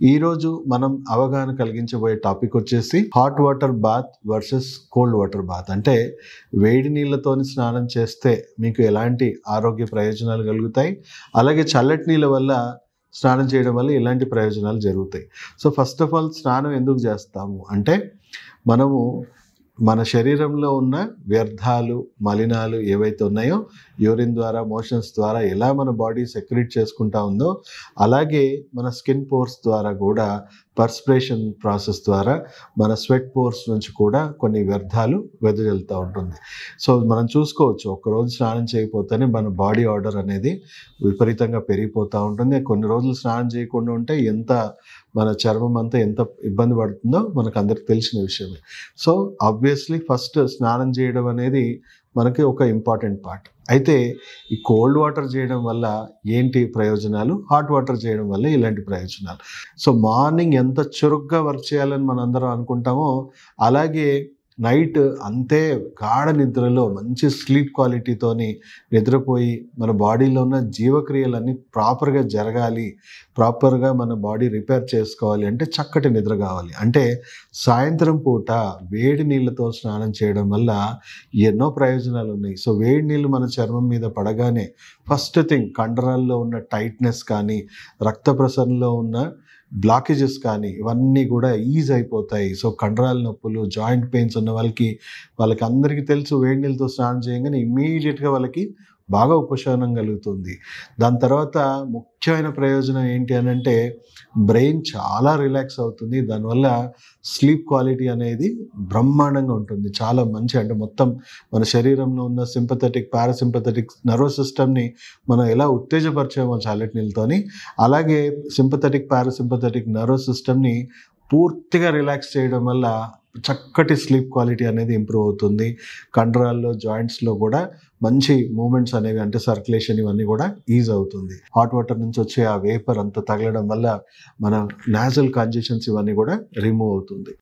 ఈరోజు మనం అవగాహన కలిగించబోయే టాపిక్ వచ్చేసి hot water bath versus cold water bath. అంటే వేడి నీళ్ళతోని స్నానం చేస్తే మీకు ఎలాంటి ఆరోగ్య ప్రయోజనాలు కలుగుతాయి, అలాగే చల్లటి నీళ్ళ వల్ల స్నానం చేయడం వల్ల ఎలాంటి ప్రయోజనాలు జరుగుతాయి. సో ఫస్ట్ ఆఫ్ ఆల్ స్నానం ఎందుకు చేస్తాము అంటే మనము మన శరీరంలో ఉన్న వ్యర్థాలు, మలినాలు ఏవైతే ఉన్నాయో యూరిన్ ద్వారా, మోషన్స్ ద్వారా ఎలా మన బాడీ సెక్రీట్ చేసుకుంటా ఉందో, అలాగే మన స్కిన్ పోర్స్ ద్వారా కూడా పర్స్పిరేషన్ ప్రాసెస్ ద్వారా మన స్వెట్ పోర్స్ నుంచి కూడా కొన్ని వ్యర్థాలు వెదజల్లుతూ ఉంటుంది. సో మనం చూసుకోవచ్చు, ఒక్కరోజు స్నానం చేయకపోతేనే మన బాడీ ఆర్డర్ అనేది విపరీతంగా పెరిగిపోతూ ఉంటుంది. కొన్ని రోజులు స్నానం చేయకుండా ఉంటే మన చర్మం అంతా ఎంత ఇబ్బంది పడుతుందో మనకు అందరికి తెలిసిన విషయమే. సో ఆబ్వియస్లీ ఫస్ట్ స్నానం చేయడం అనేది మనకి ఒక ఇంపార్టెంట్ పార్ట్. అయితే ఈ కోల్డ్ వాటర్ చేయడం వల్ల ఏంటి ప్రయోజనాలు, హాట్ వాటర్ చేయడం వల్ల ఇలాంటి ప్రయోజనాలు. సో మార్నింగ్ ఎంత చురుగ్గా వర్క్ చేయాలని మనం అందరం అనుకుంటామో, అలాగే నైట్ అంతే గాఢ నిద్రలో మంచి స్లీప్ క్వాలిటీతోని నిద్రపోయి మన బాడీలో ఉన్న జీవక్రియలన్నీ ప్రాపర్గా జరగాలి, ప్రాపర్గా మన బాడీ రిపేర్ చేసుకోవాలి అంటే చక్కటి నిద్ర కావాలి. అంటే సాయంత్రం పూట వేడి నీళ్ళతో స్నానం చేయడం వల్ల ఎన్నో ప్రయోజనాలు ఉన్నాయి. సో వేడి నీళ్ళు మన చర్మం మీద పడగానే ఫస్ట్ థింగ్ కండరాల్లో ఉన్న టైట్నెస్ కానీ, రక్త ప్రసరణలో ఉన్న బ్లాకేజెస్ కానీ ఇవన్నీ కూడా ఈజ్ అయిపోతాయి. సో కండరాల నొప్పులు, జాయింట్ పెయిన్స్ ఉన్న వాళ్ళకి అందరికీ తెలుసు, వేడి నీళ్ళతో స్నానం చేయగానే ఇమ్మీడియట్గా వాళ్ళకి బాగా ఉపశమనం కలుగుతుంది. దాని తర్వాత ముఖ్యమైన ప్రయోజనం ఏంటి అని అంటే బ్రెయిన్ చాలా రిలాక్స్ అవుతుంది. దానివల్ల స్లీప్ క్వాలిటీ అనేది బ్రహ్మాండంగా ఉంటుంది. చాలా మంచి, అంటే మొత్తం మన శరీరంలో ఉన్న సింపథెటిక్, పారాసింపథెటిక్ నర్వస్ సిస్టమ్ని మనం ఎలా ఉత్తేజపరిచామో చల్లటి నీళ్ళతోని, అలాగే సింపథెటిక్, పారాసింపథెటిక్ నర్వస్ సిస్టమ్ని పూర్తిగా రిలాక్స్ చేయడం వల్ల చక్కటి స్లీప్ క్వాలిటీ అనేది ఇంప్రూవ్ అవుతుంది. కండరాల్లో, జాయింట్స్లో కూడా మంచి మూమెంట్స్ అనేవి, అంటే సర్క్యులేషన్ ఇవన్నీ కూడా ఈజ్ అవుతుంది. హాట్ వాటర్ నుంచి వచ్చే ఆ వేపర్ అంతా తగలడం వల్ల మన నాజల్ కంజెషన్స్ ఇవన్నీ కూడా రిమూవ్ అవుతుంది.